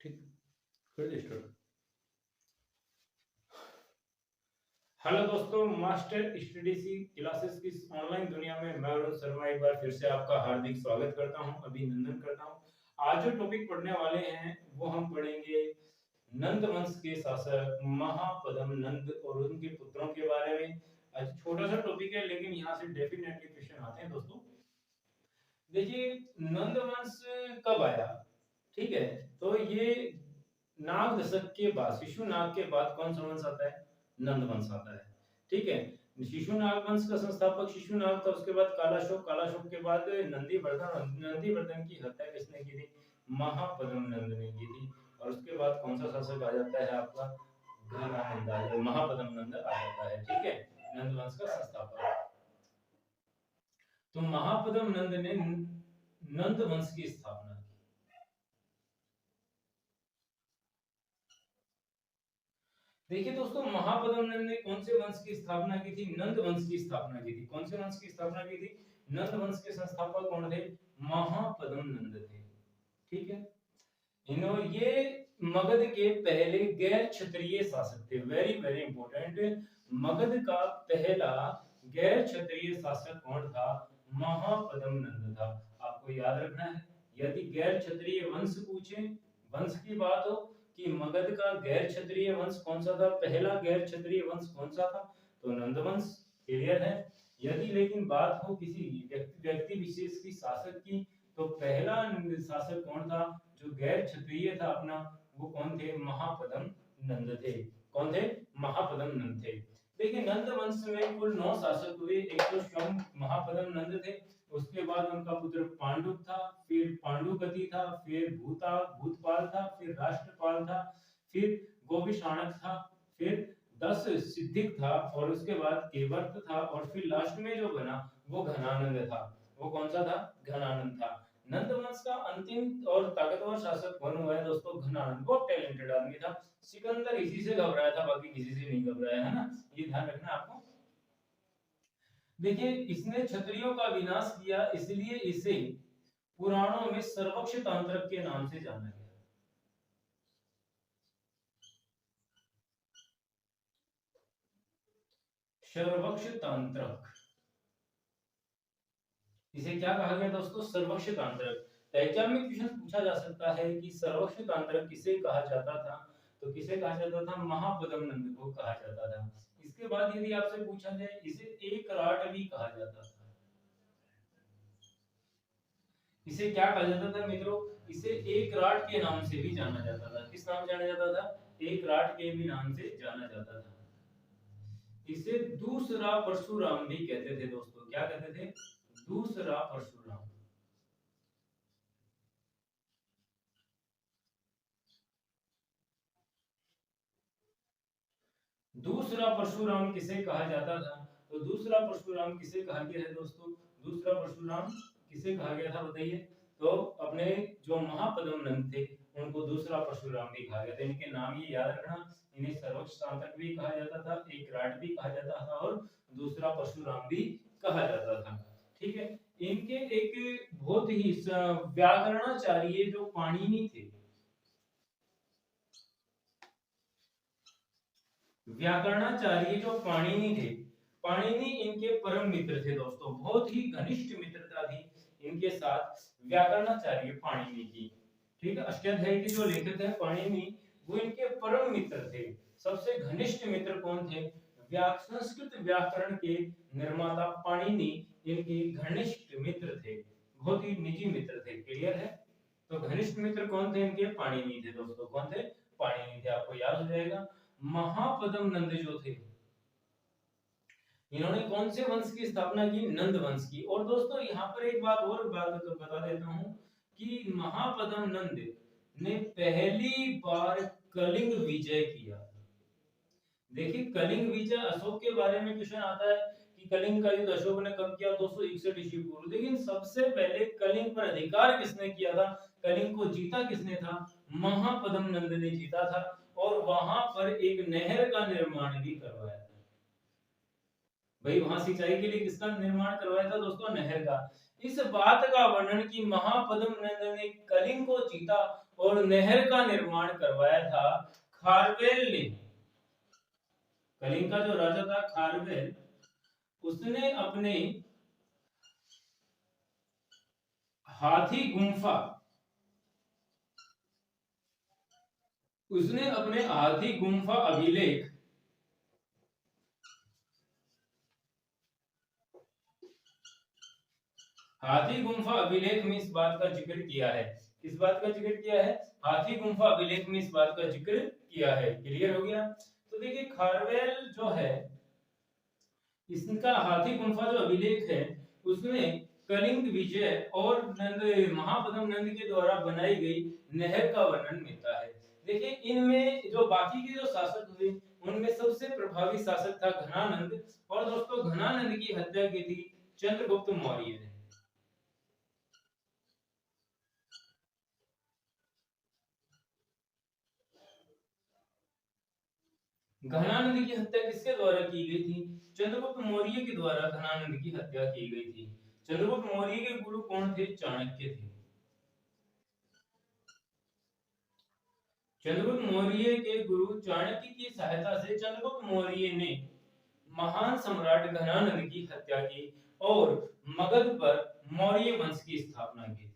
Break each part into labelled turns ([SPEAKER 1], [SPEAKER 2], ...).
[SPEAKER 1] ठीक, कर they start. Hello दोस्तों, मास्टर स्टडीसी क्लासेस की इस ऑनलाइन दुनिया में मैं अरुण शर्मा एक बार फिर से आपका हार्दिक स्वागत करता हूं, अभिनंदन करता हूं। आज जो टॉपिक पढ़ने वाले हैं वो हम पढ़ेंगे नंद वंश के शासक महापद्म नंद और उनके पुत्रों के बारे में। आज छोटा सा टॉपिक है लेकिन यहाँ से डेफिनेटली क्वेश्चन आते हैं दोस्तों। देखिए, नंद वंश कब आया? ठीक है, तो ये नाग दशक के बाद, शिशु नाग के बाद कौन सा वंश आता है? नंद वंश आता है। ठीक है, शिशु नाग वंश का संस्थापक शिशु नाग था। उसके बाद कालाशोक, कालाशोक के बाद नंदीवर्धन, नंदीवर्धन की हत्या किसने की थी? महापद्म नंद ने की थी। और उसके बाद कौन सा शासक आ जाता है आपका? घनानंद, महापद्म नंद आ जाता है। ठीक है, नंद वंश का संस्थापक। तो महापद्म नंद ने नंद वंश की स्थापना की। देखिए दोस्तों, महापद्म नंद ने कौन से वंश की स्थापना की थी? नंद वंश की स्थापना की थी। कौन से वंश की स्थापना की थी? नंद वंश के संस्थापक कौन थे? महापद्म नंद थे। ठीक है, ये मगध के पहले गैर क्षत्रिय शासक थे। वेरी वेरी इंपॉर्टेंट, मगध का पहला गैर क्षत्रिय शासक कौन था? महापद्म नंद था। आपको याद रखना है, यदि गैर क्षत्रिय वंश पूछे, वंश की बात हो कि मगध का गैर क्षत्रिय वंश कौन सा था, पहला गैर क्षत्रिय वंश कौन सा था, तो नंद वंश। क्लियर है। यदि लेकिन बात हो किसी व्यक्ति विशेष की शासक की, तो पहला शासक कौन था जो गैर क्षत्रिय था अपना? वो कौन थे? महापद्म नंद थे। कौन थे? महापद्म नंद थे। देखिए, नंद वंश में कुल 9 शासक हुए। एक तो स्वयं महापद्म नंद थे, उसके बाद उनका पुत्र पांडु था, फिर पांडुगति था, फिर भूतपाल था, फिर राष्ट्रपाल था, फिर गोविशाणक था, फिर 10 सिद्धिक था, और उसके बाद केवर्त था, और फिर लास्ट में जो बना वो घनानंद था। वो कौन सा था? घनानंद था। नंद वंश का अंतिम और ताकतवर शासक कौन हुआ है दोस्तों? घनानंद। बहुत टैलेंटेड आदमी था। सिकंदर इसी से घबराया था, बाकी किसी से नहीं घबराया, है ना? ये ध्यान रखना आपको। देखिए, इसने क्षत्रियों का विनाश किया, इसलिए इसे पुराणों में सर्वक्ष तांत्रक के नाम से जाना गया। सर्वक्ष तांत्रक, इसे क्या कहा गया दोस्तों? सर्वक्ष तांत्रक। एग्जाम में क्वेश्चन पूछा जा सकता है कि सर्वक्ष तांत्रक किसे कहा जाता था, तो किसे कहा जाता था? महापद्म नंद को कहा जाता था। इसके बाद यदि आपसे पूछा जाए, इसे एक राट भी कहा जाता था। इसे क्या कहा जाता था मित्रों? इसे एक राट के नाम से भी जाना जाता था। किस नाम से जाना जाता था? एक राट के भी नाम से जाना जाता था। इसे दूसरा परशुराम भी कहते थे दोस्तों। क्या कहते थे? दूसरा परशुराम। दूसरा परशुराम किसे कहा जाता था? तो दूसरा परशुराम किसे कहा गया है दोस्तों? दूसरा परशुराम किसे कहा गया था बताइए? तो अपने जो महापद्म नंद थे उनको दूसरा परशुराम भी कहा गया था। इनके नाम ये याद रखना। इन्हें सर्वोच्च शासक भी कहा जाता था, एक राट भी कहा जाता था, और दूसरा परशुराम भी कहा जाता था। ठीक है, इनके एक बहुत ही व्याकरणाचार्य जो पाणिनि थे, व्याकरणाचार्य जो पाणिनि थे, पाणिनि इनके परम मित्र थे दोस्तों। बहुत ही घनिष्ठ मित्रता थी इनके साथ व्याकरणाचार्य पाणिनि की। ठीक है, अष्टाध्यायी के जो लेखक हैं पाणिनि, वो इनके परम मित्र थे। सबसे घनिष्ठ मित्र कौन थे? संस्कृत व्याकरण के निर्माता पाणिनि इनके घनिष्ठ मित्र थे, बहुत ही निजी मित्र थे। क्लियर है? तो घनिष्ठ मित्र कौन थे इनके? पाणिनि थे दोस्तों। कौन थे? पाणिनि थे। आपको याद हो जाएगा। महापद्म नंद जो थे, इन्होंने कौन से वंश की स्थापना की? नंद वंश की। और दोस्तों यहाँ पर एक बात बता देता हूँ कि महापद्म नंद ने पहली बार कलिंग विजय किया। देखिए, कलिंग विजय, अशोक के बारे में क्वेश्चन आता है कि कलिंग का युद्ध अशोक ने कब किया? 261 ईस्वी पूर्व। लेकिन सबसे पहले कलिंग पर अधिकार किसने किया था? कलिंग को जीता किसने था? महापद्म नंद ने जीता था, और वहां पर एक नहर का निर्माण भी करवाया था। भाई, वहां सिंचाई के लिए किसका निर्माण करवाया था दोस्तों? नहर का। इस बात का वर्णन कि महापद्म नंद ने कलिंग को जीता और नहर का निर्माण करवाया था खारवेल ने। कलिंग का जो राजा था खारवेल, उसने अपने हाथी गुम्फा उसने अपने हाथी गुम्फा अभिलेख हाथी गुम्फा अभिलेख में इस बात का जिक्र किया है। किस बात का जिक्र किया है? हाथी गुम्फा अभिलेख में इस बात का जिक्र किया है। क्लियर हो गया? तो देखिए खारवेल जो है, इसका हाथी गुम्फा जो अभिलेख है उसमें कलिंग विजय और नंद महापद्म नंद के द्वारा बनाई गई नहर का वर्णन मिलता है। देखिए इनमें जो बाकी के जो शासक हुए उनमें सबसे प्रभावी शासक था घनानंद, और दोस्तों घनानंद की हत्या की थी चंद्रगुप्त मौर्य ने। घनानंद की हत्या किसके द्वारा की गई थी? चंद्रगुप्त मौर्य के द्वारा घनानंद की हत्या की गई थी। चंद्रगुप्त मौर्य के गुरु कौन थे? चाणक्य थे। चंद्रगुप्त मौर्य के गुरु चाणक्य की सहायता से चंद्रगुप्त मौर्य ने महान सम्राट घनानंद की हत्या की और मगध पर मौर्य वंश की स्थापना की थी।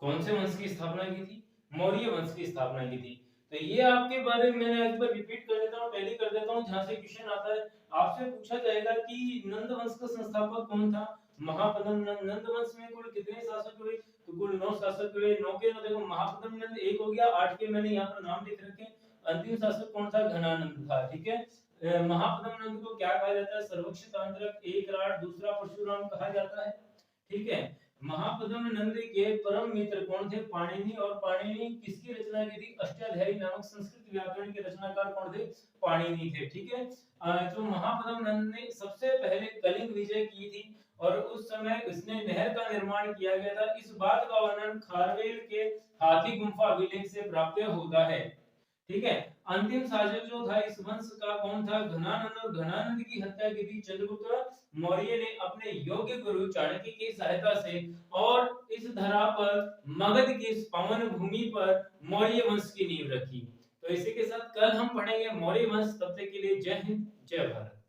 [SPEAKER 1] कौन से वंश की स्थापना की थी? मौर्य वंश की स्थापना की थी। तो ये आपके बारे में मैंने एक बार रिपीट कर देता हूँ, पहले कर देता हूँ जहां से क्वेश्चन आता है आपसे पूछा जाएगा कि नंद वंश का संस्थापक कौन था? महापद्म नंद। नंद वंश में कुल कितने शासक हुए? तो कुल 9 शासक हुए। 9 के ना देखो महापद्म नंद एक हो गया, 8 के मैंने यहाँ पर नाम लिख रखे। अंतिम शासक कौन था? घनानंद था। ठीक है, महापद्म नंद को क्या कहा जाता है? सर्वोच्च तांत्रिक, एक राट, दूसरा परशुराम कहा जाता है। ठीक है, महापद्म नंद के परम मित्र कौन थे? पाणिनि। और पाणिनि किसकी रचना की थी? अष्टाध्यायी नामक संस्कृत व्याकरण के रचनाकार कौन थे? पाणिनि थे। ठीक है, तो महापद्म नंद ने सबसे पहले कलिंग विजय की थी और उस समय उसने नहर का निर्माण किया गया था। इस बात का वर्णन खारवेल के हाथी गुम्फा अभिलेख से प्राप्त होता है। ठीक है, अंतिम शासक जो था इस वंश का कौन था? घनानंद। और घनानंद की हत्या की थी चंद्रगुप्त मौर्य ने अपने योग्य गुरु चाणक्य की सहायता से, और इस धरा पर मगध की इस पावन भूमि पर मौर्य वंश की नींव रखी। तो इसी के साथ कल हम पढ़ेंगे मौर्य वंश। तब तक के लिए जय हिंद, जय भारत।